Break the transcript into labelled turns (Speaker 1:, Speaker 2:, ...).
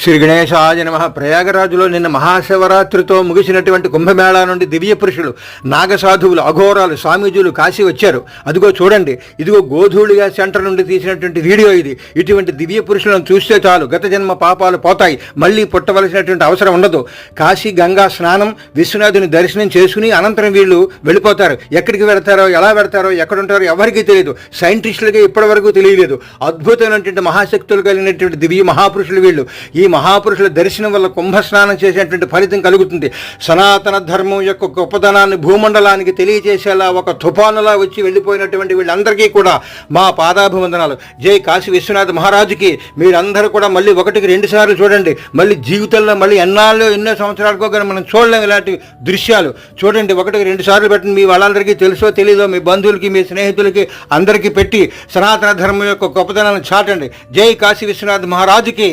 Speaker 1: శ్రీ గణేశాయ నమః. ప్రయాగరాజులో నిన్న మహాశివరాత్రితో ముగిసినటువంటి కుంభమేళా నుండి దివ్య పురుషులు, నాగసాధువులు, అఘోరాలు, స్వామీజీలు కాశీ వచ్చారు. అదిగో చూడండి, ఇదిగో గోధూళిగా సెంటర్ నుండి తీసినటువంటి వీడియో ఇది. ఇటువంటి దివ్య పురుషులను చూస్తే చాలు గత జన్మ పాపాలు పోతాయి, మళ్ళీ పుట్టవలసినటువంటి అవసరం ఉండదు. కాశీ గంగా స్నానం, విశ్వనాథుని దర్శనం చేసుకుని అనంతరం వీళ్ళు వెళ్ళిపోతారు. ఎక్కడికి వెళతారో, ఎలా వెళతారో, ఎక్కడుంటారో ఎవరికీ తెలియదు. సైంటిస్టులకి ఇప్పటి వరకు తెలియలేదు. అద్భుతమైనటువంటి మహాశక్తులు కలిగినటువంటి దివ్య మహాపురుషులు వీళ్ళు. ఈ మహాపురుషుల దర్శనం వల్ల కుంభస్నానం చేసేటువంటి ఫలితం కలుగుతుంది. సనాతన ధర్మం యొక్క గొప్పదనాన్ని భూమండలానికి తెలియజేసేలా ఒక తుఫానులా వచ్చి వెళ్ళిపోయినటువంటి వీళ్ళందరికీ కూడా మా పాదాభివందనాలు. జై కాశీ విశ్వనాథ మహారాజుకి. మీరందరూ కూడా మళ్ళీ 1-2 సార్లు చూడండి. మళ్ళీ జీవితంలో మళ్ళీ ఎన్నో సంవత్సరాలకో కానీ మనం చూడలేం ఇలాంటి దృశ్యాలు. చూడండి, 1-2 సార్లు పెట్టండి. మీ వాళ్ళందరికీ తెలుసో తెలీదో మీ బంధువులకి, మీ స్నేహితులకి అందరికీ పెట్టి సనాతన ధర్మం యొక్క గొప్పదనాన్ని చాటండి. జై కాశీ విశ్వనాథ మహారాజుకి.